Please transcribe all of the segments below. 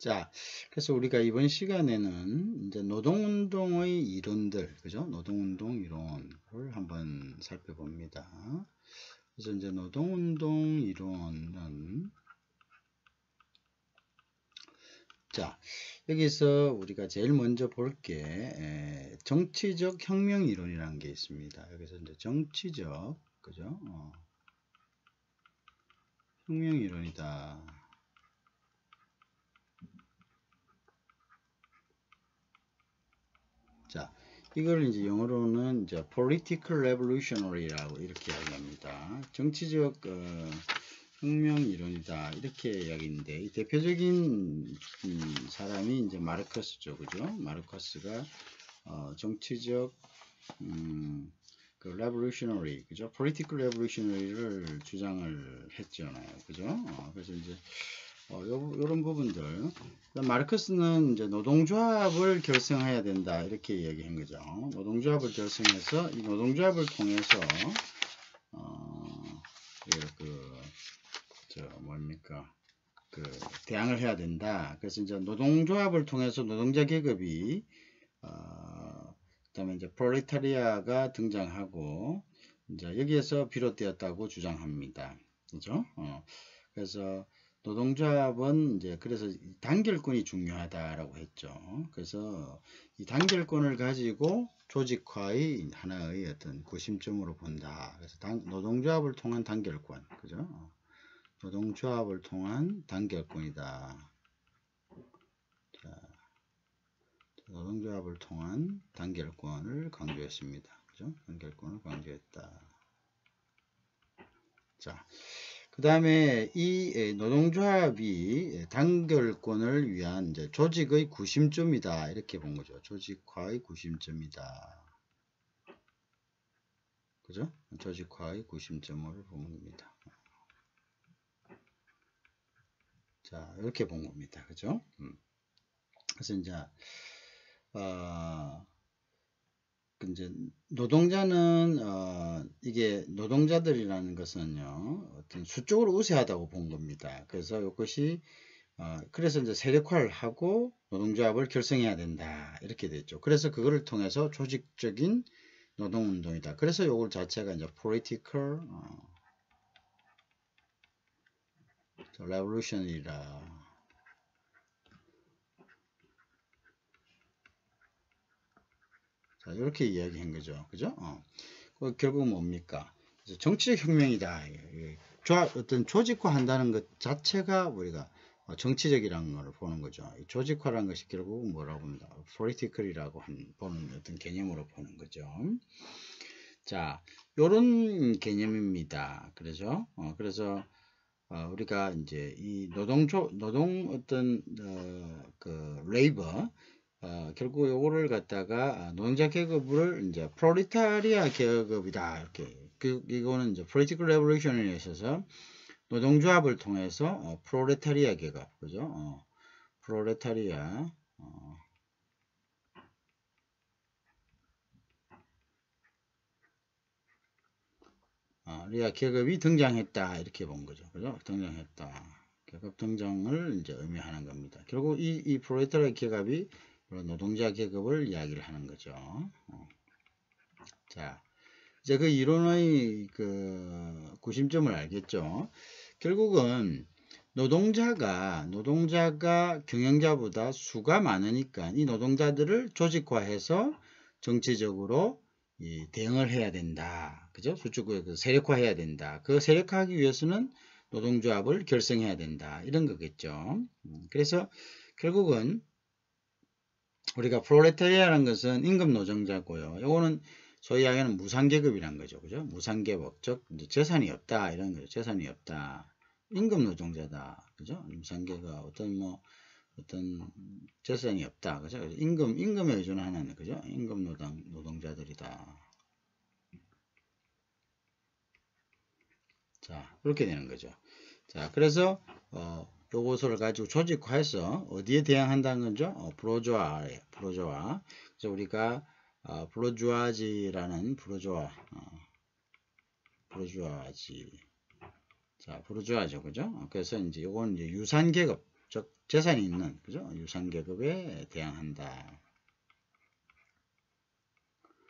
자, 그래서 우리가 이번 시간에는 이제 노동운동의 이론들, 그죠? 노동운동 이론을 한번 살펴봅니다. 그래서 이제 노동운동 이론은, 자, 여기서 우리가 제일 먼저 볼 게, 정치적 혁명 이론이라는 게 있습니다. 여기서 이제 정치적, 그죠? 혁명 이론이다. 자, 이걸 이제 영어로는 이제 political revolutionary라고 이렇게 이야기합니다. 정치적 혁명 이론이다 이렇게 이야기인데, 이 대표적인 사람이 이제 마르크스죠, 그죠? 마르크스가 정치적 그 revolutionary, 그죠? political revolutionary를 주장을 했잖아요, 그죠? 그래서 이제 요런 부분들. 마르크스는 이제 노동조합을 결성해야 된다 이렇게 이야기한 거죠. 노동조합을 결성해서 이 노동조합을 통해서 대항을 해야 된다. 그래서 이제 노동조합을 통해서 노동자 계급이 그다음에 이제 프롤레타리아가 등장하고 이제 여기에서 비롯되었다고 주장합니다. 그죠? 그래서 노동조합은 이제 그래서 단결권이 중요하다라고 했죠. 그래서 이 단결권을 가지고 조직화의 하나의 어떤 구심점으로 본다. 그래서 노동조합을 통한 단결권, 그죠? 노동조합을 통한 단결권이다. 자, 노동조합을 통한 단결권을 강조했습니다. 그죠? 단결권을 강조했다. 자. 그 다음에 이 노동조합이 단결권을 위한 이제 조직의 구심점이다 이렇게 본 거죠. 조직화의 구심점이다. 그죠? 조직화의 구심점을 본 겁니다. 자, 이렇게 본 겁니다. 그죠? 그래서 이제 노동자는 이게 노동자들이라는 것은요 어떤 수적으로 우세하다고 본 겁니다. 그래서 이것이 그래서 이제 세력화를 하고 노동조합을 결성해야 된다 이렇게 됐죠. 그래서 그거를 통해서 조직적인 노동운동이다. 그래서 이걸 자체가 이제 political revolution이라. 자, 이렇게 이야기한 거죠. 그죠? 결국 뭡니까? 정치적 혁명이다. 어떤 조직화 한다는 것 자체가 우리가 정치적이라는 걸 보는 거죠. 조직화라는 것이 결국 뭐라고 합니다. political이라고 보는 어떤 개념으로 보는 거죠. 자, 요런 개념입니다. 그래서 우리가 이제 이 노동 어떤 레이버 결국 요거를 갖다가 노동자 계급을 이제 프롤레타리아 계급이다 이렇게 이거는 이제 political revolution에 있어서 노동조합을 통해서 프롤레타리아 계급, 그죠? 프롤레타리아 리아 계급이 등장했다 이렇게 본 거죠, 그죠? 등장했다. 계급 등장을 이제 의미하는 겁니다. 결국 이 프롤레타리아 계급이 노동자 계급을 이야기를 하는 거죠. 자, 이제 그 이론의 그 구심점을 알겠죠. 결국은 노동자가 경영자보다 수가 많으니까 이 노동자들을 조직화해서 정치적으로 대응을 해야 된다. 그죠? 수적으로 세력화해야 된다. 그 세력화하기 위해서는 노동조합을 결성해야 된다. 이런 거겠죠. 그래서 결국은 우리가 프롤레타리아라는 것은 임금 노동자고요. 요거는 소위 이야기하는 무상계급이란 거죠. 그죠? 무상계급, 즉 재산이 없다 이런 거죠. 재산이 없다. 임금 노동자다. 그죠? 무상계급 어떤 재산이 없다. 그죠? 임금에 의존하는 그죠? 임금 노동자들이다. 자, 그렇게 되는 거죠. 자, 그래서 요것을 가지고 조직화해서 어디에 대항한다는 거죠? 부르주아. 그래서 우리가 부르주아지라는 부르주아지. 자, 부르주아죠, 그죠? 그래서 이제 요건 이제 유산계급, 즉 재산이 있는, 그죠? 유상계급에 대항한다.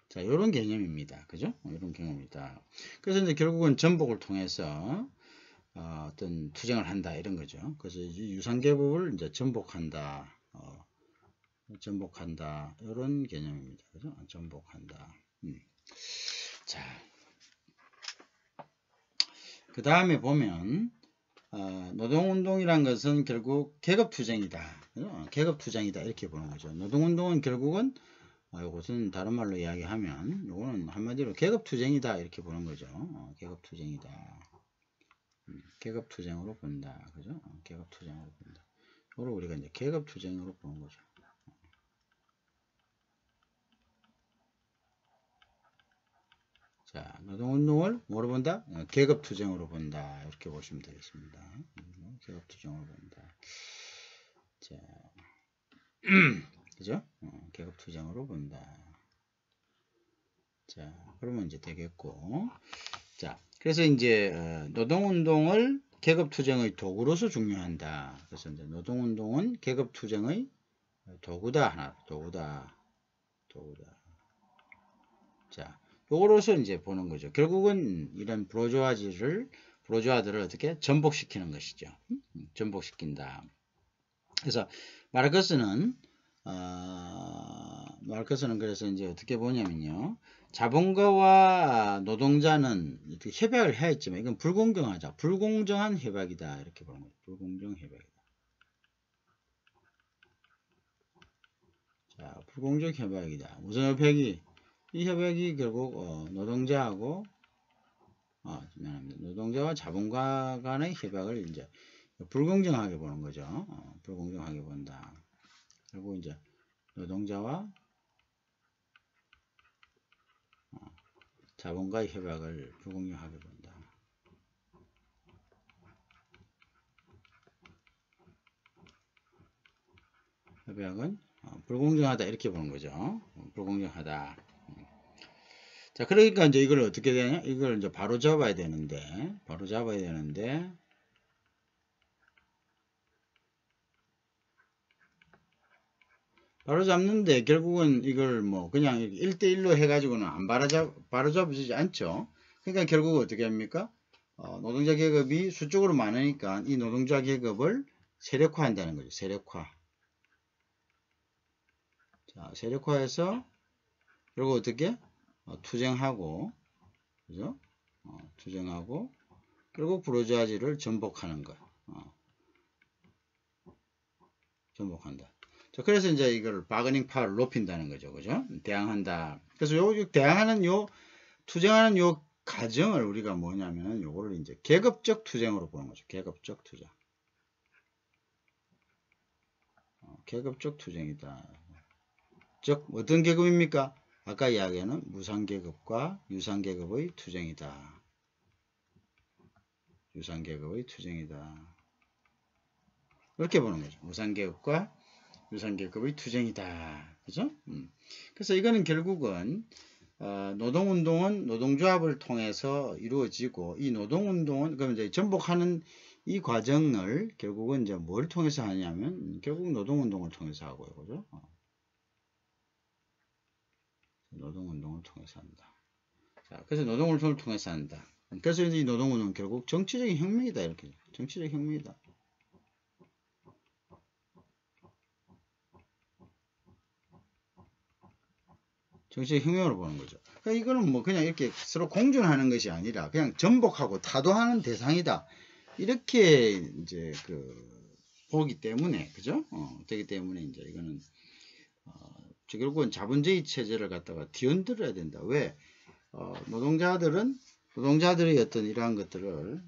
자, 이런 개념입니다. 그죠? 이런 개념입니다. 그래서 이제 결국은 전복을 통해서 어떤 투쟁을 한다 이런 거죠. 그래서 유상계급을 이제 전복한다, 전복한다 이런 개념입니다. 그죠? 전복한다. 자, 그 다음에 보면 노동운동이란 것은 결국 계급투쟁이다. 계급투쟁이다 이렇게 보는 거죠. 노동운동은 결국은 이것은 다른 말로 이야기하면 이거는 한마디로 계급투쟁이다 이렇게 보는 거죠. 계급투쟁이다. 계급투쟁으로 본다. 그죠? 계급투쟁으로 본다. 이걸 우리가 이제 계급투쟁으로 보는 거죠. 자, 노동운동을 뭐로 본다? 계급투쟁으로 본다. 이렇게 보시면 되겠습니다. 계급투쟁으로 본다. 자, 그죠? 계급투쟁으로 본다. 자, 그러면 이제 되겠고. 자, 그래서 이제 노동운동을 계급투쟁의 도구로서 중요한다. 그래서 이제 노동운동은 계급투쟁의 도구다. 하나, 도구다. 자, 요거로서 이제 보는 거죠. 결국은 이런 부르주아들을 어떻게 전복시키는 것이죠. 전복시킨다. 그래서 마르크스는 그래서 이제 어떻게 보냐면요. 자본가와 노동자는 이렇게 협약을 해야 했지만 이건 불공정하다. 불공정한 협약이다. 이렇게 보는 거죠. 불공정 협약이다. 자, 불공정 협약이다. 무슨 협약이? 이 협약이 결국 노동자하고 미안합니다. 노동자와 자본가 간의 협약을 이제 불공정하게 보는 거죠. 불공정하게 본다. 그리고 이제 노동자와 자본가의 협약을 불공정하게 본다. 협약은 불공정하다 이렇게 보는 거죠. 불공정하다. 자, 그러니까 이제 이걸 어떻게 되냐? 이걸 이제 바로 잡아야 되는데 바로 잡는데 결국은 이걸 뭐 그냥 1대1로 해가지고는 바로 잡아지지 않죠. 그러니까 결국 어떻게 합니까? 노동자 계급이 수적으로 많으니까 이 노동자 계급을 세력화한다는 거죠. 세력화. 자, 세력화해서 그리고 어떻게? 투쟁하고, 그죠? 투쟁하고, 결국 부르주아지를 전복하는 거. 전복한다. 자, 그래서 이제 이걸 바거닝 파워를 높인다는 거죠. 그죠? 대항한다. 그래서 투쟁하는 요 과정을 우리가 뭐냐면은 요거를 이제 계급적 투쟁으로 보는 거죠. 계급적 투쟁. 계급적 투쟁이다. 즉, 어떤 계급입니까? 아까 이야기하는 무상계급과 유상계급의 투쟁이다. 유상계급의 투쟁이다. 이렇게 보는 거죠. 무상계급과 유상계급의 투쟁이다. 그죠? 그래서 이거는 결국은 노동운동은 노동조합을 통해서 이루어지고 이 노동운동은 그럼 이제 전복하는 이 과정을 결국은 이제 뭘 통해서 하냐면 결국 노동운동을 통해서 하고요. 그죠? 노동운동을 통해서 한다. 자, 그래서 노동운동을 통해서 한다. 그래서 이 노동운동은 결국 정치적인 혁명이다. 이렇게. 정치적 혁명이다. 정치적 혁명으로 보는 거죠. 그러니까 이거는 뭐 그냥 이렇게 서로 공존하는 것이 아니라 그냥 전복하고 타도하는 대상이다. 이렇게 이제 보기 때문에, 그죠? 되기 때문에 이제 이거는, 결국은 자본주의 체제를 갖다가 뒤흔들어야 된다. 왜? 노동자들의 어떤 이러한 것들을,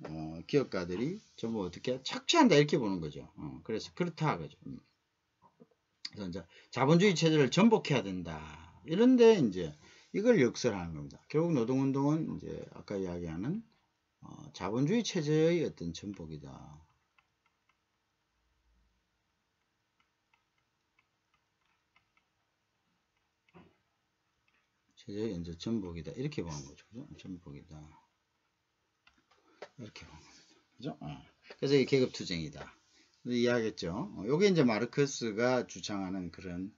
기업가들이 전부 어떻게 착취한다. 이렇게 보는 거죠. 그래서 그렇다. 그죠? 그래서 이제 자본주의 체제를 전복해야 된다. 이런데 이제 이걸 역설하는 겁니다. 결국 노동운동은 이제 아까 이야기하는 자본주의 체제의 어떤 전복이다. 체제의 이제 전복이다. 이렇게 보는 거죠. 그죠? 전복이다. 이렇게 보는 겁니다. 그죠? 그래서 이게 계급투쟁이다. 이해하겠죠? 요게 이제 마르크스가 주창하는 그런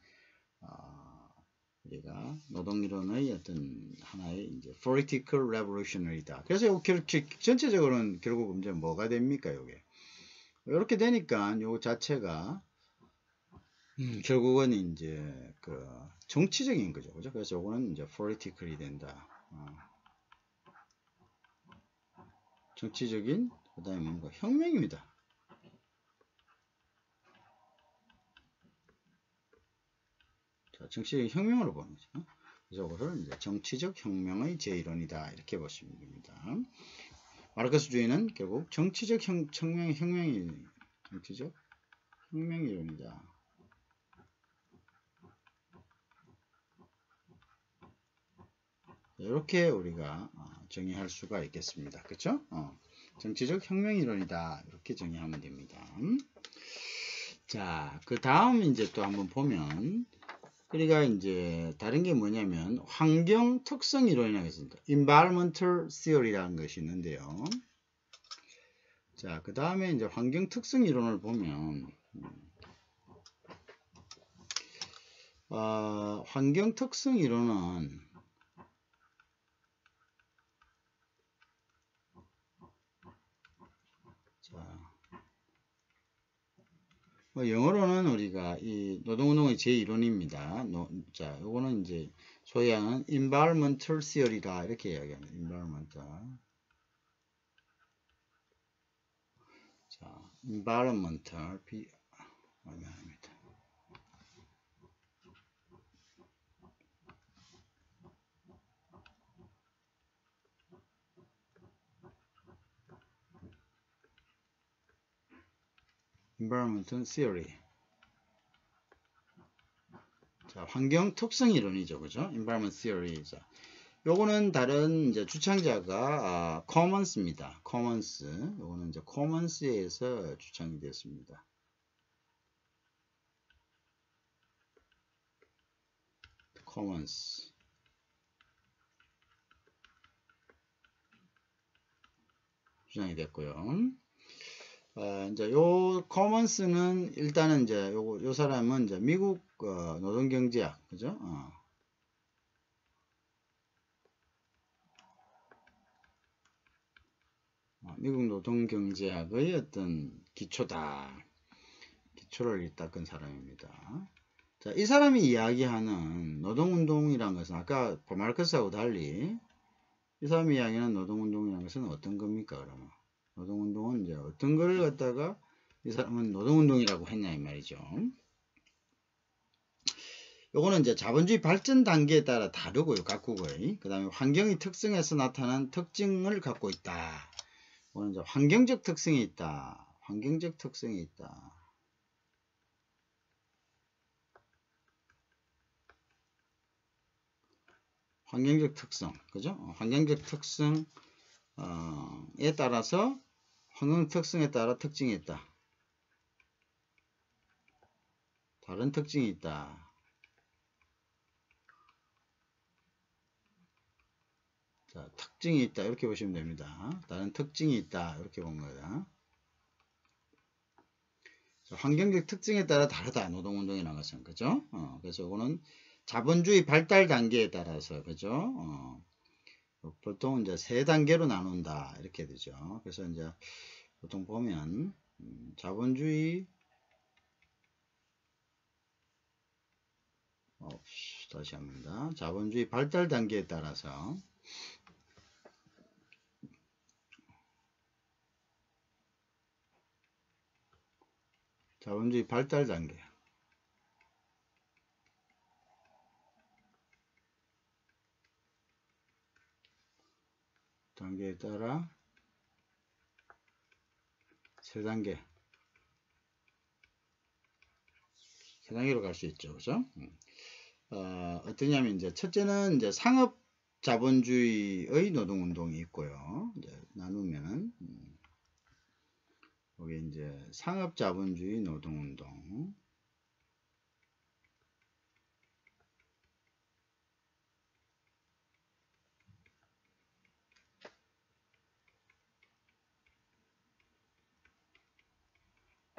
우리가 노동이론의 어떤 하나의 이제 political revolutionary다. 그래서 요 전체적으로는 결국 이제 뭐가 됩니까? 요게 이렇게 되니까 요 자체가 결국은 이제 그 정치적인 거죠, 그죠? 그래서 요거는 이제 political이 된다. 정치적인 그다음에 뭔가 혁명입니다. 자, 정치적 혁명으로 보는 거죠. 그래서 이것을 이제 정치적 혁명의 제1원이다 이렇게 보시면 됩니다. 마르크스주의는 결국 정치적 혁명이 정치적 혁명이론이다. 이렇게 우리가 정의할 수가 있겠습니다. 그렇죠? 정치적 혁명이론이다 이렇게 정의하면 됩니다. 자, 그 다음 이제 또 한번 보면 우리가 이제 다른 게 뭐냐면 환경 특성 이론이라고 있습니다. Environmental Theory라는 것이 있는데요. 자, 그 다음에 이제 환경 특성 이론을 보면 환경 특성 이론은 영어로는 우리가 이 노동운동의 제1원입니다. 자, 요거는 이제 소위 하는 environmental theory다 이렇게 이야기합니다. environmental. 자, environmental 미안합니다. environmental theory. 자, 환경 특성 이론이죠. 그죠? environment theory. 자, 요거는 다른 이제 주창자가 커먼스입니다. 커먼스. 요거는 이제 커먼스에서 주창이 됐습니다. 커먼스. 주장이 됐고요. 이제 요 커먼스는 일단은 이제 요 사람은 이제 미국 노동경제학, 그죠? 미국 노동경제학의 어떤 기초다. 기초를 닦은 사람입니다. 자, 이 사람이 이야기하는 노동운동이라는 것은 아까 마르크스하고 달리 이 사람이 이야기하는 노동운동이라는 것은 어떤 겁니까? 그러면 노동운동은 이제 어떤 걸 갖다가 이 사람은 노동운동이라고 했냐 이 말이죠. 요거는 이제 자본주의 발전 단계에 따라 다르고요. 각국의. 그 다음에 환경의 특성에서 나타난 특징을 갖고 있다. 이거는 이제 환경적 특성이 있다. 환경적 특성이 있다. 환경적 특성, 그죠? 환경적 특성에 따라서 환경 특성에 따라 특징이 있다. 다른 특징이 있다. 자, 특징이 있다. 이렇게 보시면 됩니다. 다른 특징이 있다. 이렇게 본 거다. 자, 환경적 특징에 따라 다르다. 노동운동이라는 것은. 그죠? 그래서 이거는 자본주의 발달 단계에 따라서, 그죠? 보통 이제 세 단계로 나눈다. 이렇게 되죠. 그래서 이제 보통 보면, 자본주의, 다시 합니다. 자본주의 발달 단계에 따라서, 자본주의 발달 단계에 따라 세 단계로 갈 수 있죠. 그죠? 어떠냐면 이제 첫째는 이제 상업 자본주의의 노동운동이 있고요. 이제 나누면은 여기 이제 상업 자본주의 노동운동.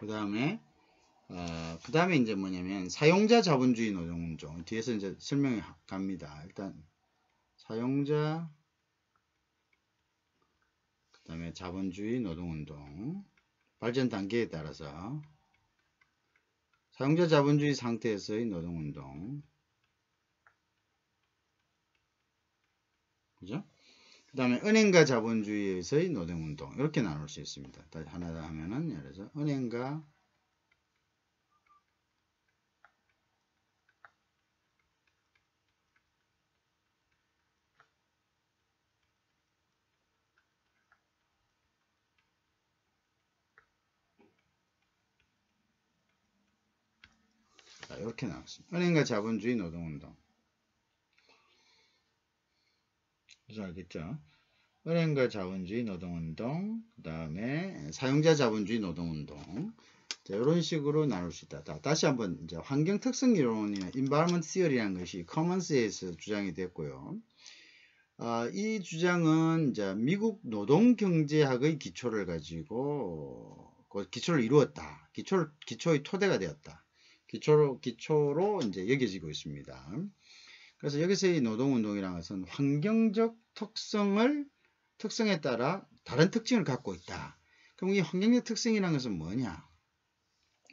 그 다음에 이제 뭐냐면 사용자 자본주의 노동운동 뒤에서 이제 설명이 갑니다. 일단 사용자 그 다음에 자본주의 노동운동 발전 단계에 따라서 사용자 자본주의 상태에서의 노동운동 그죠? 그 다음에 은행가 자본주의에서의 노동운동 이렇게 나눌 수 있습니다. 다시 하나 더 하면은 예를 들어서 은행가 자, 이렇게 나왔습니다. 은행가 자본주의 노동운동 무슨 알겠죠? 은행가 자본주의 노동운동 그 다음에 사용자 자본주의 노동운동 자, 이런 식으로 나눌 수 있다. 다시 한번 이제 환경 특성 이론이나 environment theory라는 것이 커먼스에서 주장이 됐고요. 이 주장은 이제 미국 노동경제학의 기초를 가지고 기초를 이루었다. 기초의 토대가 되었다. 기초로 이제 여겨지고 있습니다. 그래서 여기서의 노동운동이라는 것은 환경적 특성에 따라 다른 특징을 갖고 있다. 그럼 이 환경적 특성이라는 것은 뭐냐?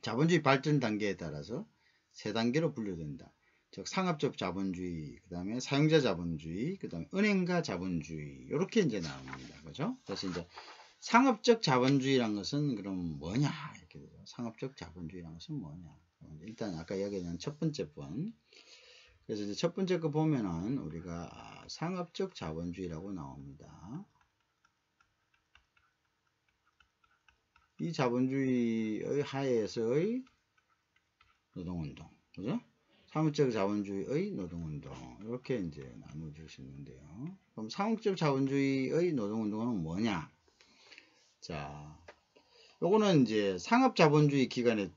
자본주의 발전 단계에 따라서 세 단계로 분류된다. 즉 상업적 자본주의, 그 다음에 사용자 자본주의, 그 다음에 은행가 자본주의 이렇게 이제 나옵니다. 그죠? 그래서 이제 상업적 자본주의란 것은 그럼 뭐냐? 이렇게 되죠. 상업적 자본주의란 것은 뭐냐? 일단 아까 이야기한 첫 번째 번. 그래서 이제 첫 번째 거 보면은 우리가 상업적 자본주의라고 나옵니다. 이 자본주의의 하에서의 노동운동, 그죠? 상업적 자본주의의 노동운동 이렇게 이제 나눠줄 수 있는데요. 그럼 상업적 자본주의의 노동운동은 뭐냐? 자, 요거는 이제 상업자본주의 기간에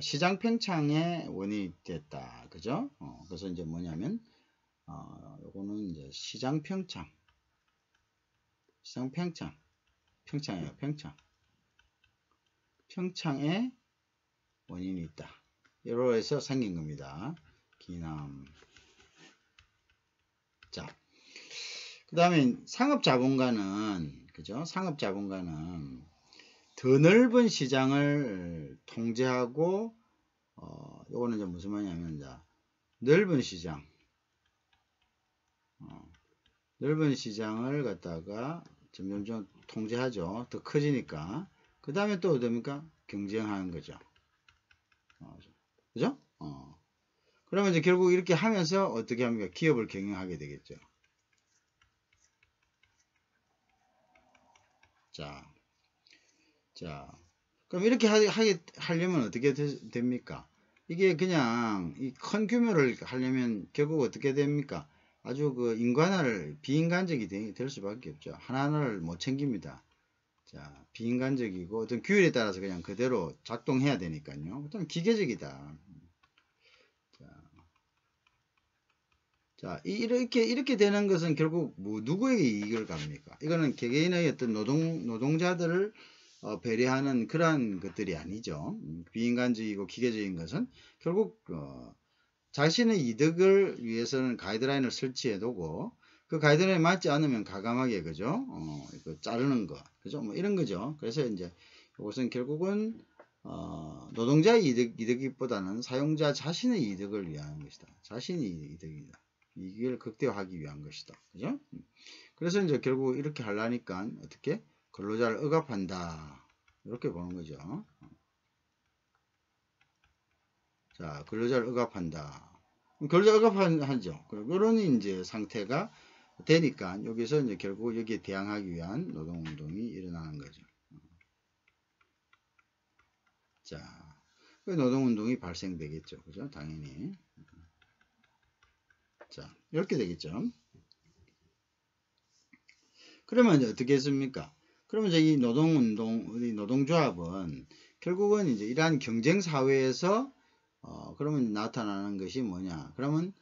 시장 팽창의 원인이 됐다, 그죠? 그래서 이제 뭐냐면 요거는 이제 시장 팽창, 팽창이에요, 팽창의 원인이 있다. 이로 해서 생긴 겁니다. 기남. 자, 그 다음에 상업자본가는, 그죠? 상업자본가는 더 넓은 시장을 통제하고, 요거는 이제 무슨 말이냐면, 이제 넓은 시장을 갖다가 점점 통제하죠. 더 커지니까. 그 다음에 또 어떻습니까? 경쟁하는 거죠. 그죠? 그러면 이제 결국 이렇게 하면서 어떻게 합니까? 기업을 경영하게 되겠죠. 자, 그럼 이렇게 하려면 어떻게 됩니까? 이게 그냥 이 큰 규모를 하려면 결국 어떻게 됩니까? 아주 그 비인간적이 될 수밖에 없죠. 하나하나를 못 챙깁니다. 자, 비인간적이고 어떤 규율에 따라서 그냥 그대로 작동해야 되니까요. 좀 기계적이다. 자, 이렇게 되는 것은 결국 누구에게 이익을 갑니까? 이거는 개개인의 어떤 노동자들을 배려하는 그러한 것들이 아니죠. 비인간적이고 기계적인 것은 결국 자신의 이득을 위해서는 가이드라인을 설치해 두고 그 가이드라인에 맞지 않으면 가감하게 그죠? 자르는 거 그죠? 뭐 이런 거죠. 그래서 이제 이것은 결국은 노동자의 이득보다는 사용자 자신의 이득을 위한 것이다. 자신의 이득이다. 이익을 극대화하기 위한 것이다. 그죠? 그래서 이제 결국 이렇게 하려니까 어떻게? 근로자를 억압한다. 이렇게 보는 거죠. 자, 근로자를 억압한다. 근로자 억압하죠. 그런 이제 상태가 되니까 여기서 이제 결국 여기에 대항하기 위한 노동운동이 일어나는 거죠. 자, 그 노동운동이 발생되겠죠. 그죠? 당연히. 자, 이렇게 되겠죠. 그러면 이제 어떻게 했습니까? 그러면 이제 이 우리 노동조합은 결국은 이제 이러한 경쟁 사회에서 그러면 나타나는 것이 뭐냐? 그러면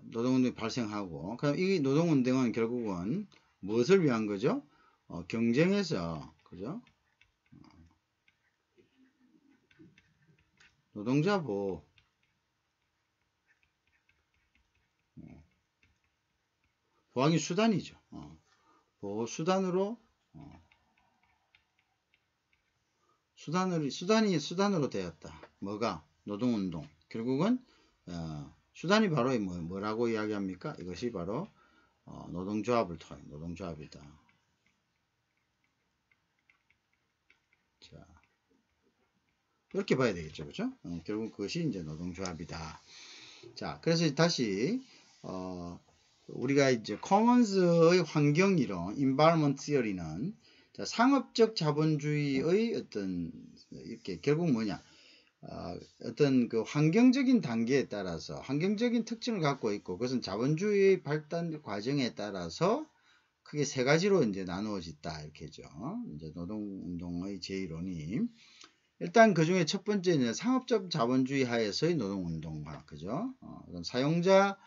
노동운동이 발생하고, 그럼 이 노동운동은 결국은 무엇을 위한 거죠? 경쟁에서, 그죠? 노동자 보호. 보호하기 수단이죠. 보호 수단으로 수단으로 되었다. 뭐가? 노동운동. 결국은 수단이 바로 뭐라고 이야기합니까? 이것이 바로 노동조합을 통해 노동조합이다. 자, 이렇게 봐야 되겠죠, 그렇죠? 결국 그것이 이제 노동조합이다. 자, 그래서 다시 우리가 이제 커먼스의 환경이론, environment theory는 상업적 자본주의의 어떤 이렇게 결국 뭐냐? 어떤 그 환경적인 단계에 따라서 환경적인 특징을 갖고 있고 그것은 자본주의 발달 과정에 따라서 크게 세 가지로 이제 나누어졌다 이렇게죠. 이제 노동운동의 제1원이 일단 그 중에 첫 번째는 상업적 자본주의 하에서의 노동운동화, 그죠? 사용자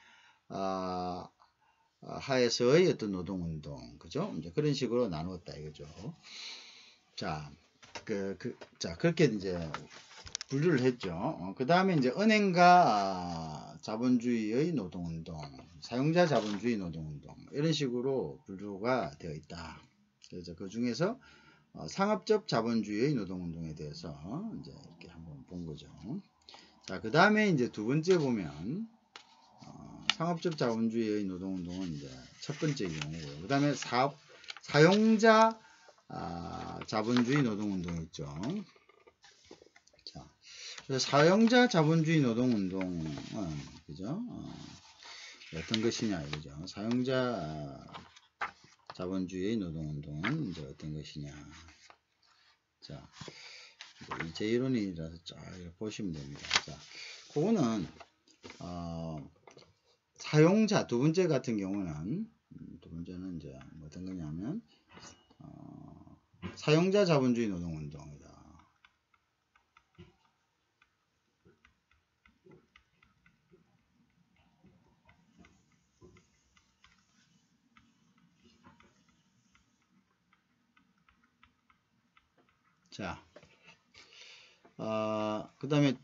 하에서의 어떤 노동운동, 그죠? 이제 그런 식으로 나누었다 이거죠. 자, 자 그렇게 이제 분류를 했죠. 그 다음에 이제 은행가 자본주의의 노동운동, 사용자 자본주의 노동운동 이런 식으로 분류가 되어 있다. 그래서 그 중에서 상업적 자본주의의 노동운동에 대해서 이제 이렇게 한번 본 거죠. 자, 그 다음에 이제 두 번째 보면 상업적 자본주의의 노동운동은 이제 첫 번째 경우고요. 그 다음에 사용자 자본주의 노동운동 있죠. 자, 그래서 사용자 자본주의 노동운동은 그죠? 어떤 것이냐 이거죠. 사용자 자본주의 노동운동은 이제 어떤 것이냐. 자, 이 제1원이라서 쫙 보시면 됩니다. 자, 그거는 사용자 두 번째 같은 경우는 두 번째는 이제 어떤 거냐면 사용자 자본주의 노동운동이다. 자, 그 다음에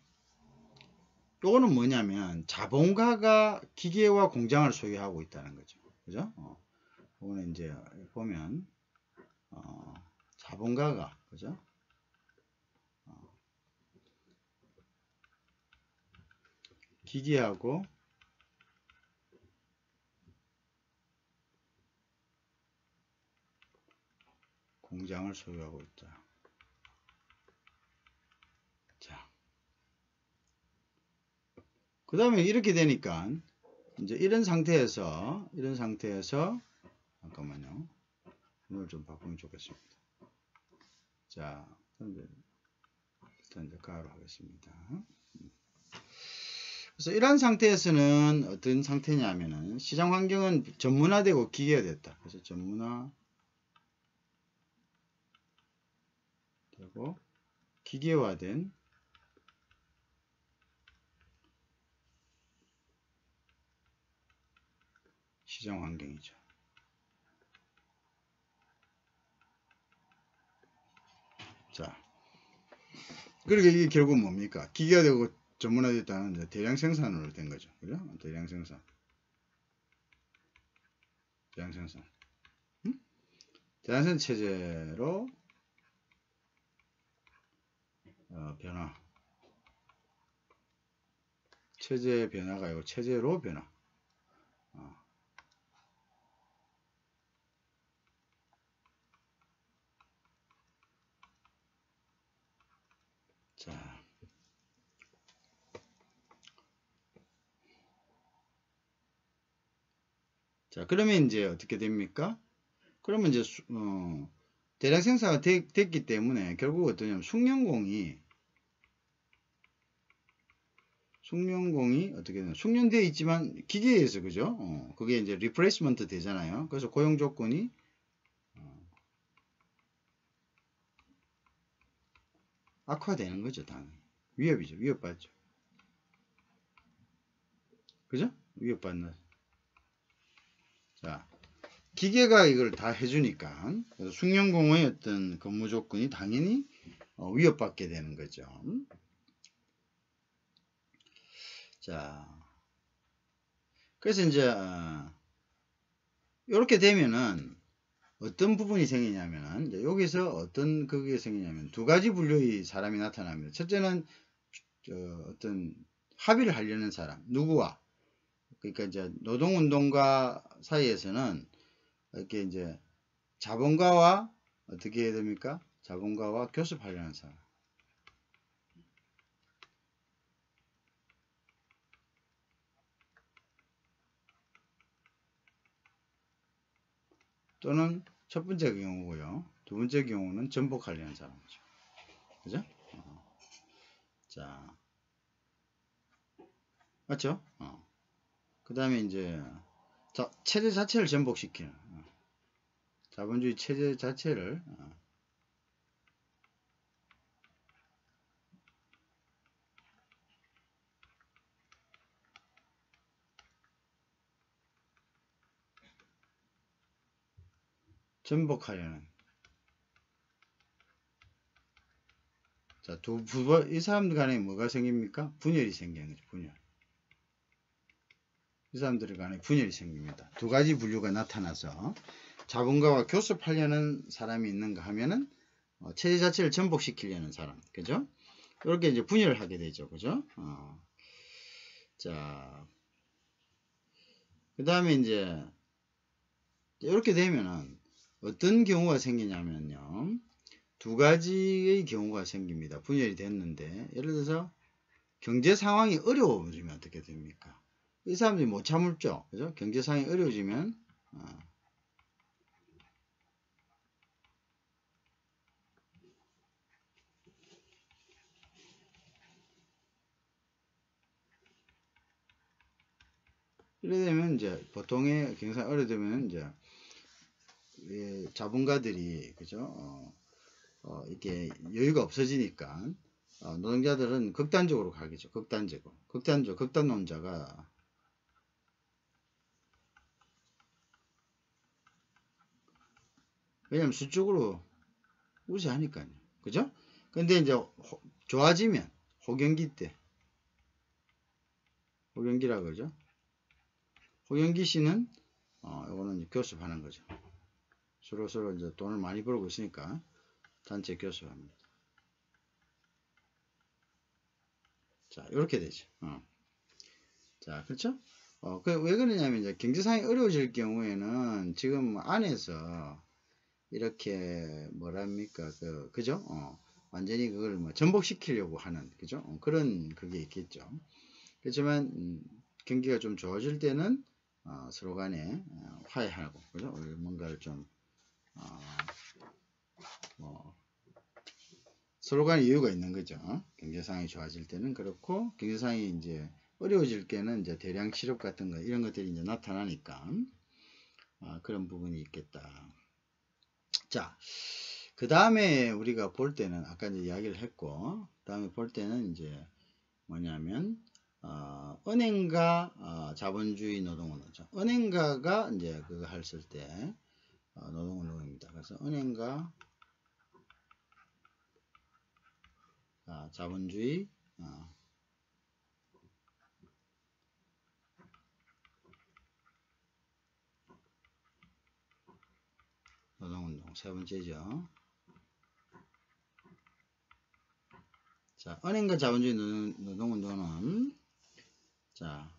요거는 뭐냐면 자본가가 기계와 공장을 소유하고 있다는 거죠. 그죠? 요거는 이제 보면 자본가가 그죠? 기계하고 공장을 소유하고 있다. 자, 그 다음에 이렇게 되니까 이제 이런 상태에서 잠깐만요. 이걸 좀 바꾸면 좋겠습니다. 자, 일단 이제 가로 하겠습니다. 그래서 이런 상태에서는 어떤 상태냐면은 시장 환경은 전문화되고 기계화됐다. 그래서 전문화되고 기계화된 시장 환경이죠. 자, 그러니까 이게 결국 뭡니까? 기계화되고 전문화됐다는 대량 생산으로 된 거죠. 그죠? 대량 생산. 대량 생산. 대량 생산 체제로 변화. 체제 변화가 아니고 체제로 변화. 자, 그러면 이제 어떻게 됩니까? 그러면 이제 대량 생산가 됐기 때문에 결국 어떠냐면 숙련공이 어떻게 되나 숙련되어 있지만 기계에서 그죠? 그게 이제 리플레이스먼트 되잖아요. 그래서 고용 조건이 악화되는 거죠, 당연히. 위협이죠. 위협받죠. 그죠? 위협받는. 자, 기계가 이걸 다 해주니까 숙련공의 어떤 근무 조건이 당연히 위협받게 되는 거죠. 자, 그래서 이제 이렇게 되면은 어떤 부분이 생기냐면은 이제 여기서 어떤 그게 생기냐면 두 가지 분류의 사람이 나타납니다. 첫째는 어떤 합의를 하려는 사람, 누구와? 그러니까 이제 노동운동가 사이에서는 이렇게 이제 자본가와 어떻게 해야 됩니까? 자본가와 교섭하려는 사람. 또는 첫 번째 경우고요. 두 번째 경우는 전복하려는 사람이죠. 그죠? 자, 맞죠? 그 다음에 이제 체제 자체를 전복시키는 자본주의 체제 자체를 전복하려는. 자, 이 사람들 간에 뭐가 생깁니까? 분열이 생기는 거죠. 분열. 이 사람들 간에 분열이 생깁니다. 두 가지 분류가 나타나서 자본가와 교섭하려는 사람이 있는가 하면은 체제 자체를 전복시키려는 사람, 그죠? 이렇게 이제 분열을 하게 되죠, 그죠? 자, 그 다음에 이제 이렇게 되면은 어떤 경우가 생기냐면요, 두 가지의 경우가 생깁니다. 분열이 됐는데, 예를 들어서 경제 상황이 어려워지면 어떻게 됩니까? 이 사람들이 못 참을죠, 그죠? 경제 상황이 어려워지면 이래 되면 이제 보통의 경상이 어려되면 이제 자본가들이 그죠? 이게 여유가 없어지니까 노동자들은 극단적으로 가겠죠. 극단적으로. 극단론자가 왜냐면 수적으로 우세하니까요. 그죠? 근데 이제 좋아지면 호경기 때 호경기라 그러죠. 호경기 씨는 이거는 이제 교섭하는 거죠. 서로 이제 돈을 많이 벌고 있으니까 단체 교섭합니다. 자, 이렇게 되죠. 자, 그렇죠? 왜 그러냐면 이제 경제상이 어려워질 경우에는 지금 안에서 이렇게 뭐랍니까 그죠? 완전히 그걸 뭐 전복시키려고 하는 그죠? 그런 그게 있겠죠. 그렇지만 경기가 좀 좋아질 때는 서로 간에 화해하고 그죠? 뭔가를 좀 서로 간에 여유가 있는 거죠. 경제상이 좋아질 때는 그렇고 경제상이 이제 어려워질 때는 이제 대량 실업 같은 거 이런 것들이 이제 나타나니까 그런 부분이 있겠다. 자, 그 다음에 우리가 볼 때는 아까 이제 이야기를 했고, 그 다음에 볼 때는 이제 뭐냐면 은행가 자본주의 노동운동죠. 은행가가 이제 그거 했을 때 노동운동입니다. 그래서 은행가 자본주의 노동운동 세 번째죠. 자, 은행가 자본주의 노동운동은 자,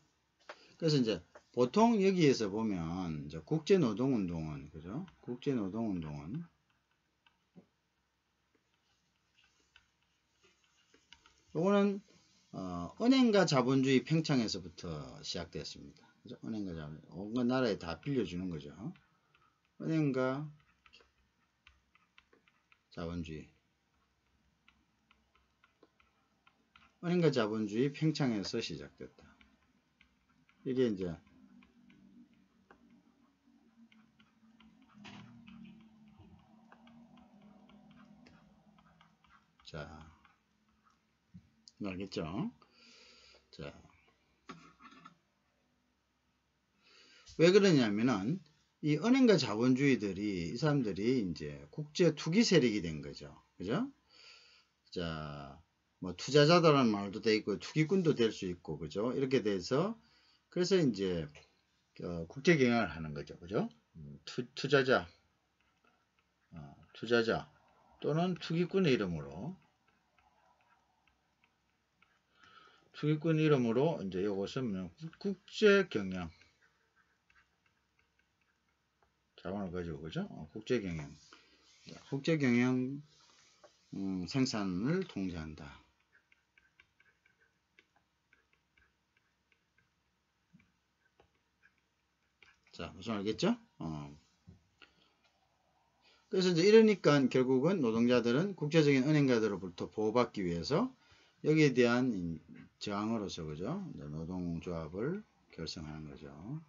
그래서 이제 보통 여기에서 보면 이제 국제노동운동은 그죠? 국제노동운동은 요거는 은행가 자본주의 팽창에서부터 시작되었습니다. 그죠? 은행가 자본주의 온갖 나라에 다 빌려주는 거죠. 은행가 자본주의 은행가 자본주의 팽창에서 시작됐다. 이게 이제 자 알겠죠? 자, 왜 그러냐면은 이 은행가 자본주의들이 이 사람들이 이제 국제 투기 세력이 된 거죠. 그죠? 자, 뭐 투자자다라는 말도 돼 있고 투기꾼도 될 수 있고 그죠? 이렇게 돼서 그래서 이제 국제 경영을 하는 거죠. 그죠? 투자자 또는 투기꾼의 이름으로 이제 이것은 국제 경영 자본을 가지고 그죠? 국제 경영 생산을 통제한다. 자, 무슨 알겠죠? 그래서 이제 이러니까 결국은 노동자들은 국제적인 은행가들로부터 보호받기 위해서 여기에 대한 저항으로서 그죠? 노동조합을 결성하는 거죠.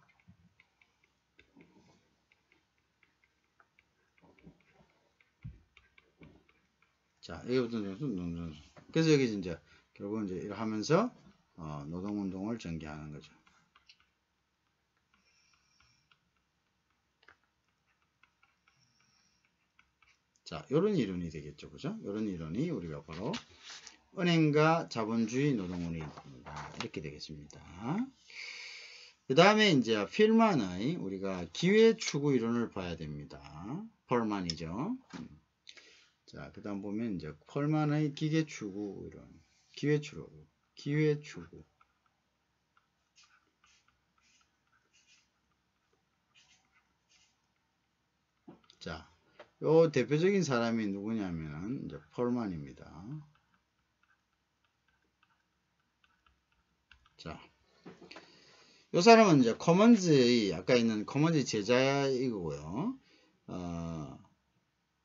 자, 여기부터 그래서 여기 이제 결국은 이제 이렇게 하면서 노동운동을 전개하는 거죠. 자, 요런 이론이 되겠죠. 그죠? 요런 이론이 우리가 바로 은행가 자본주의 노동운동이다. 이렇게 되겠습니다. 그 다음에 이제 필만의 우리가 기회 추구 이론을 봐야 됩니다. 펄만이죠. 자, 그 다음 보면 이제 펄만의 기계 추구 이론. 기회 추구. 자, 요 대표적인 사람이 누구냐면은 이제 펄만입니다. 자, 요 사람은 이제 커먼즈의 아까 있는 커먼즈 제자이고요.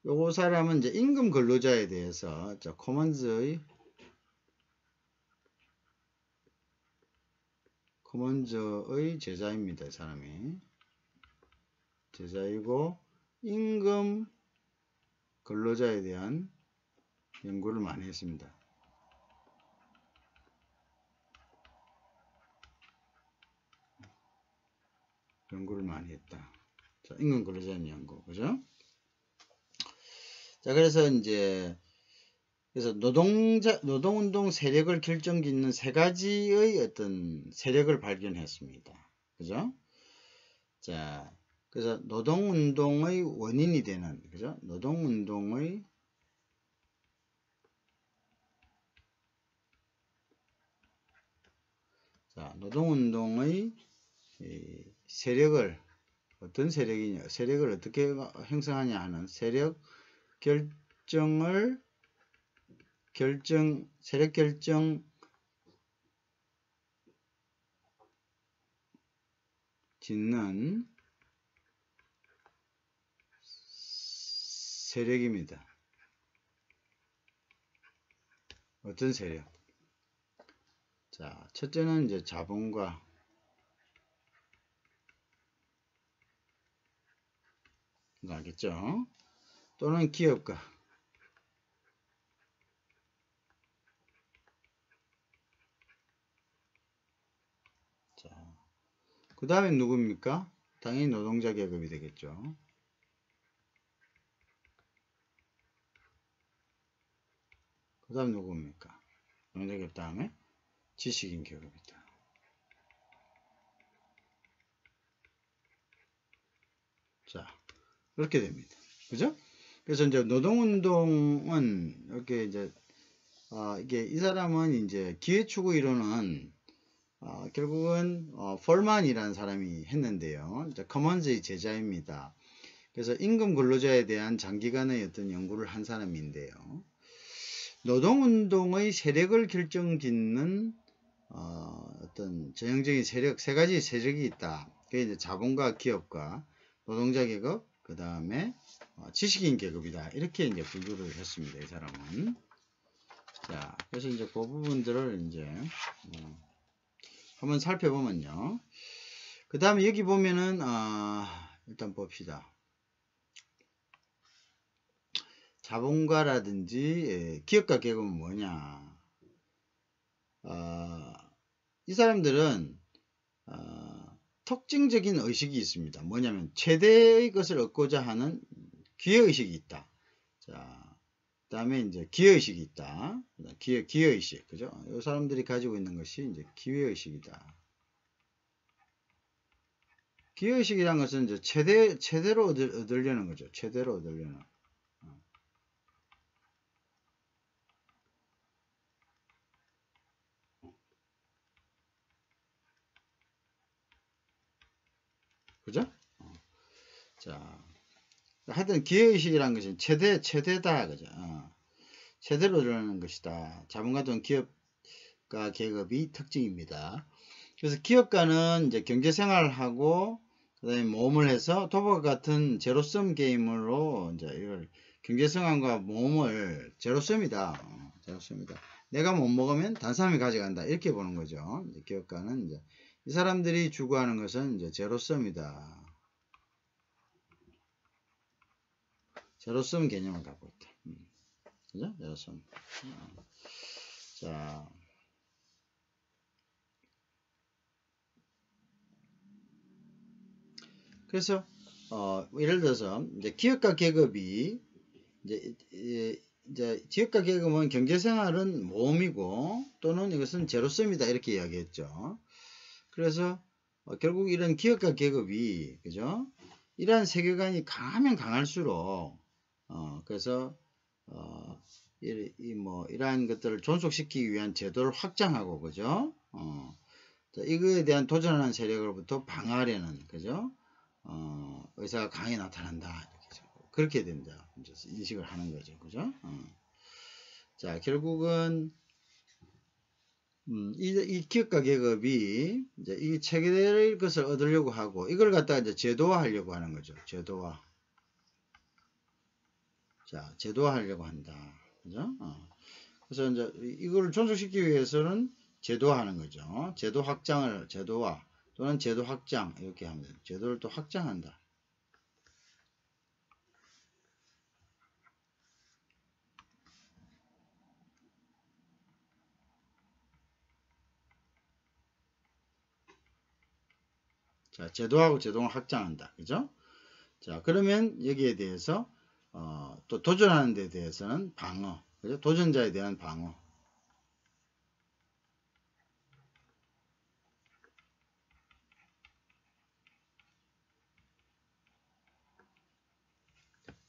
요 사람은 이제 임금 근로자에 대해서 커먼즈의 제자입니다. 이 사람이 제자이고 임금 근로자에 대한 연구를 많이 했습니다. 연구를 많이 했다. 자, 임금 근로자의 연구, 그죠? 자, 그래서 이제 노동운동 세력을 결정짓는 세 가지의 어떤 세력을 발견했습니다. 그죠? 자, 그래서 노동운동의 원인이 되는, 그죠? 노동운동의 세력을 어떤 세력을 어떻게 형성하냐 하는 세력 결정 짓는 세력입니다. 어떤 세력? 자, 첫째는 이제 자본가, 이거 알겠죠? 또는 기업가. 자, 그 다음에 누굽니까? 당연히 노동자 계급이 되겠죠. 그 다음 누굽니까? 노동자 계급 다음에 지식인 계급이다. 자, 이렇게 됩니다. 그죠? 그래서 이제 노동운동은 이렇게 이제 이게 이 사람은 이제 기회추구 이론은 결국은 펄만이라는 사람이 했는데요. 커먼즈의 제자입니다. 그래서 임금 근로자에 대한 장기간의 어떤 연구를 한 사람인데요. 노동운동의 세력을 결정짓는 어떤 전형적인 세력, 세 가지 세력이 있다. 그게 이제 자본가, 기업가, 노동자 계급, 그 다음에 지식인 계급이다. 이렇게 이제 분류를 했습니다. 이 사람은. 자, 그래서 이제 그 부분들을 이제 한번 살펴보면요. 그 다음에 여기 보면은 일단 봅시다. 자본가라든지 기업가 계급은 뭐냐? 이 사람들은 특징적인 의식이 있습니다. 뭐냐면 최대의 것을 얻고자 하는 기회의식이 있다. 자, 다음에 이제 기회의식이 있다. 기회의식. 그죠? 이 사람들이 가지고 있는 것이 이제 기회의식이다. 기회의식이란 것은 이제 최대로 얻으려는 거죠. 최대로 얻으려는. 그죠? 자, 하여튼 기회의식이란 것은 최대다. 그죠? 최대로 얻으려는 것이다. 자본가 또는 기업가 계급이 특징입니다. 그래서 기업가는 이제 경제생활하고 그다음에 모험을 해서 도박 같은 제로섬 게임으로 이제 이걸 경제성황과 모험을 제로섬이다. 제로섬이다. 내가 못 먹으면 다른 사람이 가져간다. 이렇게 보는 거죠. 이제 기업가는 이제 이 사람들이 추구하는 것은 이제 제로섬이다. 제로섬 개념을 갖고 있다. 그죠? 제로섬. 자. 그래서 예를 들어서 이제 기업가 계급이 이제 기업가 계급은 경제생활은 모험이고 또는 이것은 제로섬이다 이렇게 이야기했죠. 그래서 결국 이런 기업가 계급이 그죠? 이러한 세계관이 강하면 강할수록 그래서 이러한 것들을 존속시키기 위한 제도를 확장하고 그죠? 이거에 대한 도전하는 세력으로부터 방어하려는 그죠? 의사가 강히 나타난다. 그렇게 된다. 인식을 하는 거죠. 그죠? 자, 결국은, 이 기업가 계급이, 이제 이 체계될 것을 얻으려고 하고, 이걸 갖다가 이제 제도화 하려고 하는 거죠. 제도화. 자, 제도화 하려고 한다. 그죠? 그래서 이제 이걸 존속시키기 위해서는 제도화하는 거죠. 제도 확장을, 제도화. 또는 제도 확장. 이렇게 하면 돼요. 제도를 또 확장한다. 자, 제도하고 제동을 확장한다. 그죠? 자, 그러면 여기에 대해서, 또 도전하는 데 대해서는 방어. 그죠? 도전자에 대한 방어.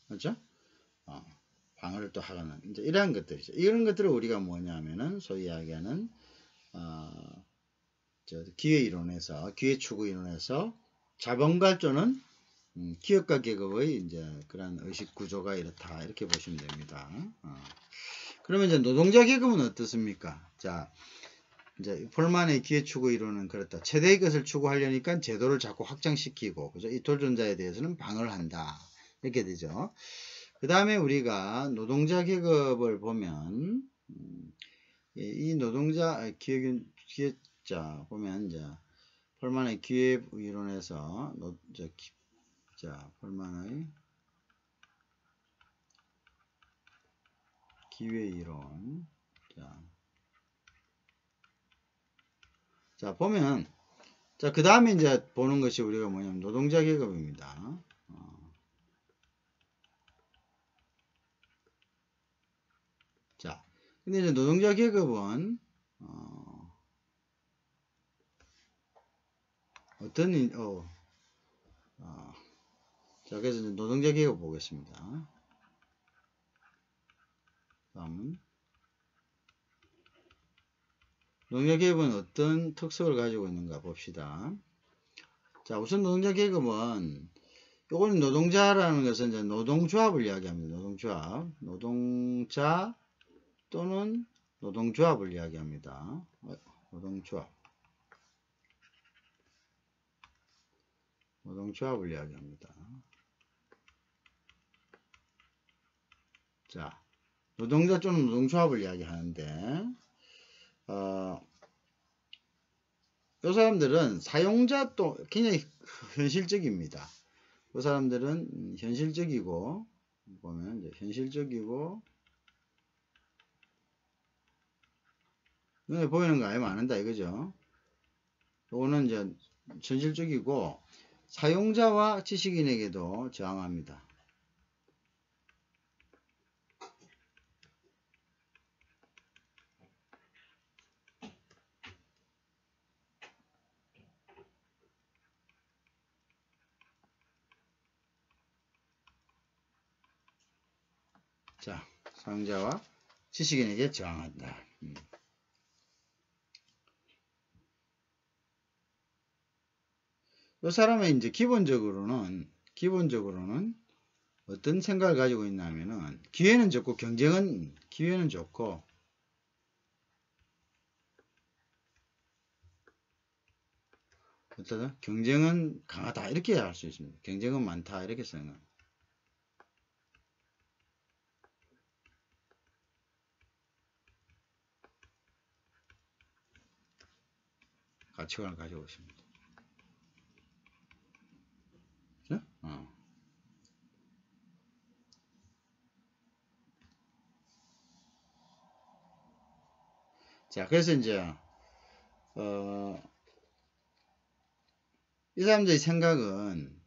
그렇죠? 방어를 또 하는, 이제 이러한 것들이죠. 이런 것들을 우리가 뭐냐면은, 소위 이야기하는, 기회 이론에서, 기회 추구 이론에서 자본가조는 기업가 계급의 이제 그런 의식 구조가 이렇다. 이렇게 보시면 됩니다. 그러면 이제 노동자 계급은 어떻습니까? 자, 이제 폴만의 기회 추구 이론은 그렇다. 최대의 것을 추구하려니까 제도를 자꾸 확장시키고, 그죠? 이 도전자에 대해서는 방어를 한다. 이렇게 되죠. 그 다음에 우리가 노동자 계급을 보면, 이 노동자, 기회자 보면, 이제, 폴만의 기회 이론에서, 폴만의 기회 이론. 자, 보면, 자, 그 다음에 이제 보는 것이 우리가 뭐냐면 노동자 계급입니다. 자, 근데 이제 노동자 계급은, 자, 그래서 이제 노동자 계급 보겠습니다. 다음은, 노동자 계급은 어떤 특성을 가지고 있는가 봅시다. 자, 우선 노동자 계급은, 요거는 노동자라는 것은 이제 노동조합을 이야기합니다. 노동조합. 노동자 또는 노동조합을 이야기합니다. 노동조합. 노동조합을 이야기합니다. 자, 노동자 또는 노동조합을 이야기하는데, 이 사람들은 사용자 또 굉장히 현실적입니다. 이 사람들은 현실적이고, 보면 이제 현실적이고, 눈에 보이는 거 알면 안한다 이거죠. 요거는 이제 현실적이고, 사용자와 지식인에게도 저항합니다. 자, 사용자와 지식인에게 저항한다. 이 사람은 이제 기본적으로는 어떤 생각을 가지고 있냐면은 기회는 좋고 기회는 좋고 어쩌다 경쟁은 강하다 이렇게 할 수 있습니다. 경쟁은 많다 이렇게 생각. 가치관을 가지고 있습니다. 그죠? 자, 그래서 이제 이 사람들의 생각은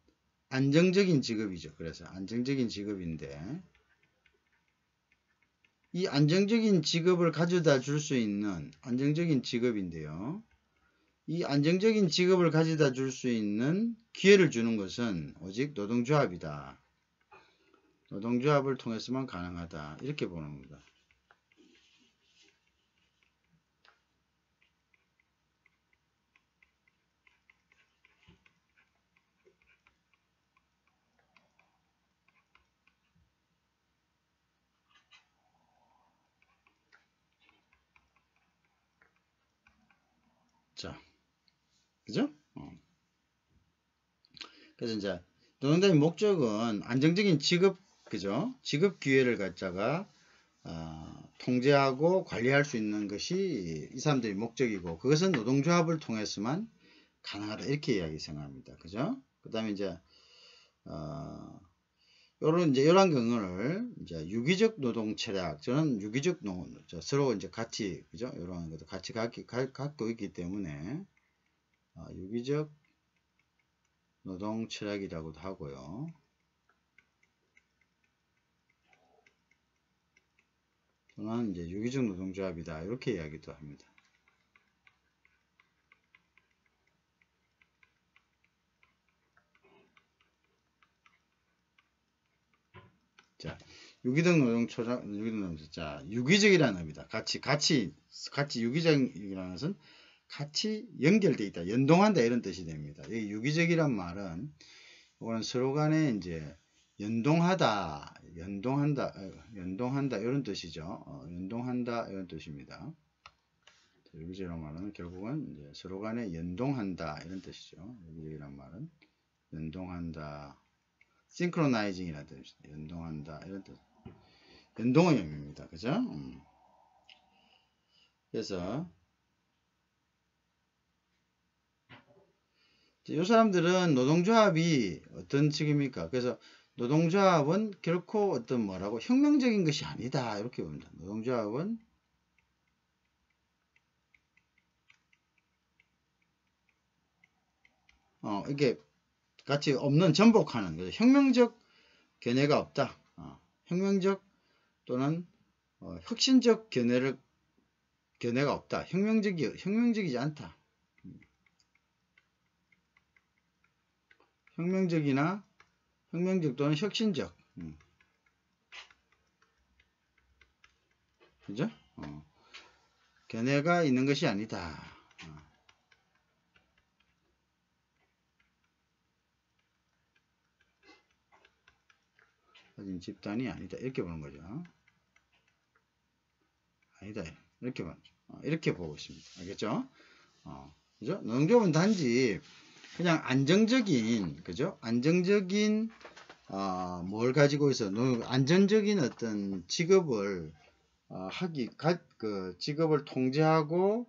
안정적인 직업이죠. 그래서 안정적인 직업인데 이 안정적인 직업을 가져다 줄 수 있는 안정적인 직업인데요. 이 안정적인 직업을 가져다 줄 수 있는 기회를 주는 것은 오직 노동조합이다. 노동조합을 통해서만 가능하다. 이렇게 보는 겁니다. 자, 그죠? 그래서 이제 노동자의 목적은 안정적인 직업, 그죠? 직업 기회를 갖다가 통제하고 관리할 수 있는 것이 이 사람들의 목적이고 그것은 노동조합을 통해서만 가능하다 이렇게 이야기 생각합니다. 그죠? 그 다음에 이제 이런 경우를 이제 유기적 노동 철학, 저는 유기적 노동, 서로 이제 같이, 그죠? 이런 것도 같이 갖고 있기 때문에, 유기적 노동 철학이라고도 하고요. 또는 이제 유기적 노동조합이다. 이렇게 이야기도 합니다. 자, 유기적 노동 철학, 자, 유기적이라는 의미다. 같이 유기적이라는 것은 같이 연결되어 있다, 연동한다 이런 뜻이 됩니다. 이 유기적이란 말은 이거는 서로 간에 이제 연동한다 이런 뜻이죠. 연동한다 이런 뜻입니다. 유기적이란 말은 결국은 이제 서로 간에 연동한다 이런 뜻이죠. 유기적이란 말은 연동한다, 싱크로나이징이라는 뜻입니다. 연동한다 이런 뜻. 연동의 의미입니다. 그죠? 그래서 이 사람들은 노동조합이 어떤 측입니까? 그래서 노동조합은 결코 어떤 뭐라고 혁명적인 것이 아니다 이렇게 봅니다. 노동조합은 이게 같이 없는 전복하는 거죠. 혁명적 견해가 없다. 혁명적 또는 혁신적 견해가 없다. 혁명적이지 않다. 혁명적 또는 혁신적. 그죠? 견해가 있는 것이 아니다. 가진 집단이 아니다. 이렇게 보는 거죠. 아니다. 이렇게 보고 있습니다. 알겠죠? 그죠? 노동조합은 단지 그냥 안정적인, 그죠? 안정적인, 뭘 가지고 있어? 안정적인 어떤 직업을, 직업을 통제하고,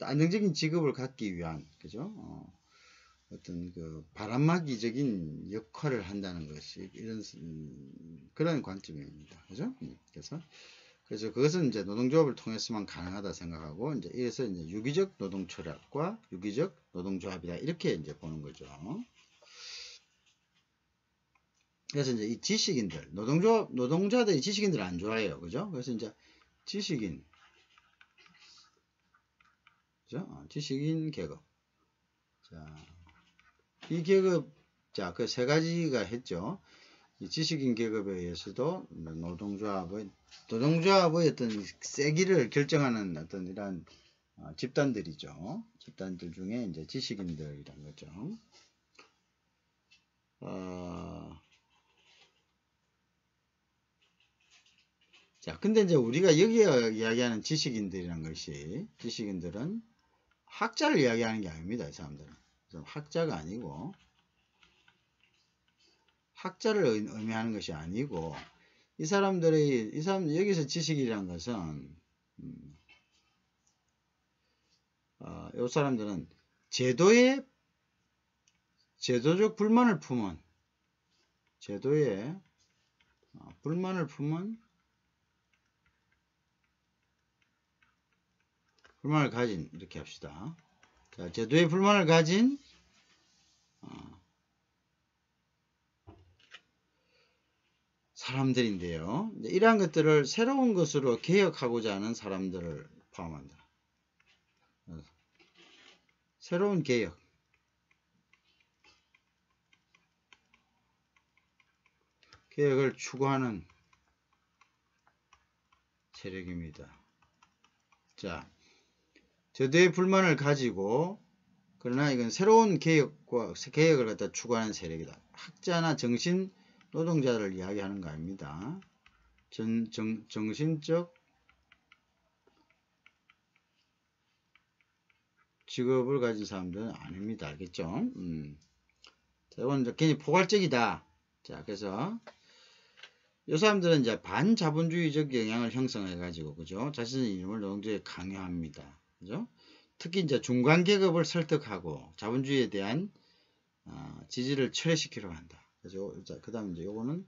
안정적인 직업을 갖기 위한, 그죠? 어떤 바람막이적인 역할을 한다는 것이 이런, 그런 관점입니다. 그죠? 그래서 그것은 이제 노동조합을 통해서만 가능하다 생각하고, 이래서 이제 유기적 노동 철학과 유기적 노동조합이다. 이렇게 이제 보는 거죠. 그래서 이제 이 지식인들, 노동자들이 지식인들을 안 좋아해요. 그죠? 그래서 이제 지식인, 그죠? 지식인 계급. 자, 이 계급, 자, 그 세 가지가 했죠. 이 지식인 계급에 의해서도 노동조합의 어떤 세기를 결정하는 어떤 이런 집단들이죠. 집단들 중에 이제 지식인들이란 거죠. 자, 근데 이제 우리가 여기에 이야기하는 지식인들이란 것이, 지식인들은 학자를 이야기하는 게 아닙니다. 이 사람들은. 학자가 아니고, 학자를 의미하는 것이 아니고, 이 사람들, 여기서 지식이란 것은, 이 사람들은 제도적 불만을 품은, 제도에 불만을 가진, 이렇게 합시다. 자, 제도에 불만을 가진 사람들인데요. 이러한 것들을 새로운 것으로 개혁하고자 하는 사람들을 포함한다. 새로운 개혁. 개혁을 추구하는 세력입니다. 자, 제도의 불만을 가지고, 그러나 이건 새로운 개혁을 갖다 추구하는 세력이다. 학자나 정신 노동자를 이야기하는 거 아닙니다. 정신적 직업을 가진 사람들은 아닙니다. 알겠죠? 자, 이건 굉장히 포괄적이다. 자, 그래서 이 사람들은 이제 반자본주의적 영향을 형성해가지고, 그죠? 자신의 이름을 노동조에 강요합니다. 그죠? 특히 이제 중간계급을 설득하고 자본주의에 대한 지지를 철회시키려고 한다. 그래서 그 다음 이제 요거는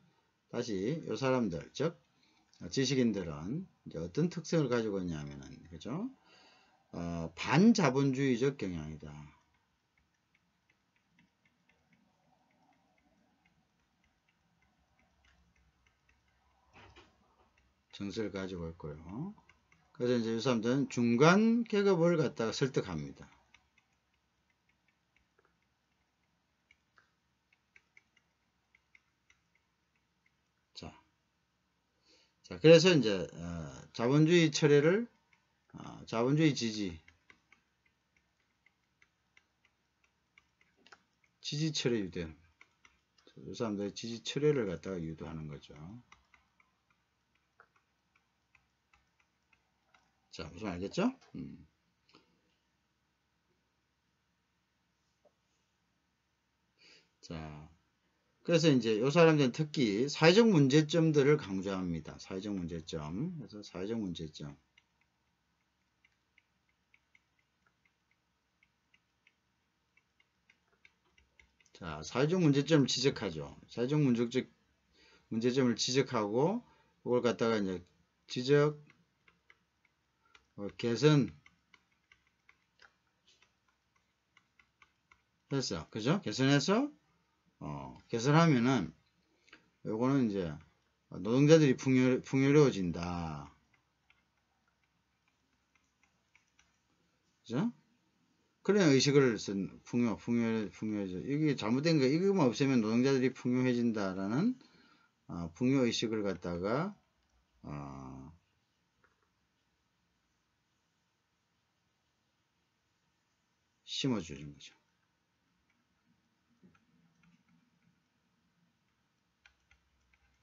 다시 요 사람들, 즉 지식인들은 이제 어떤 특성을 가지고 있냐면은, 그죠? 반자본주의적 경향이다. 정서를 가지고 있고요. 그래서 이제 이 사람들은 중간 계급을 갖다가 설득합니다. 자, 그래서 이제 자본주의 철회를 자본주의 지지 철회 유도. 이 사람들이 지지 철회를 갖다가 유도하는 거죠. 자, 무슨 알겠죠? 자, 그래서 이제 이 사람들은 특히 사회적 문제점들을 강조합니다. 사회적 문제점. 그래서 사회적 문제점. 자, 사회적 문제점을 지적하죠. 사회적 문제점을 지적하고 그걸 갖다가 이제 개선 했어. 그죠? 개선해서 개선하면은 요거는 이제 노동자들이 풍요로워진다. 그죠? 그런 의식을 쓴 풍요해져. 이게 잘못된 거, 이거만 없애면 노동자들이 풍요해진다라는 풍요 의식을 갖다가 심어주는 거죠.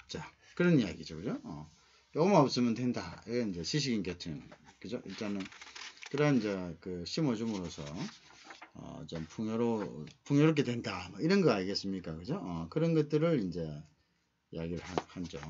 자, 그런 이야기죠, 그죠? 요거만 없으면 된다. 이게 이제 지식인 계층, 그죠? 일단은 그런 이제 그 심어줌으로써 좀 풍요롭게 된다. 뭐 이런 거 알겠습니까, 그죠? 그런 것들을 이제 이야기를 하죠.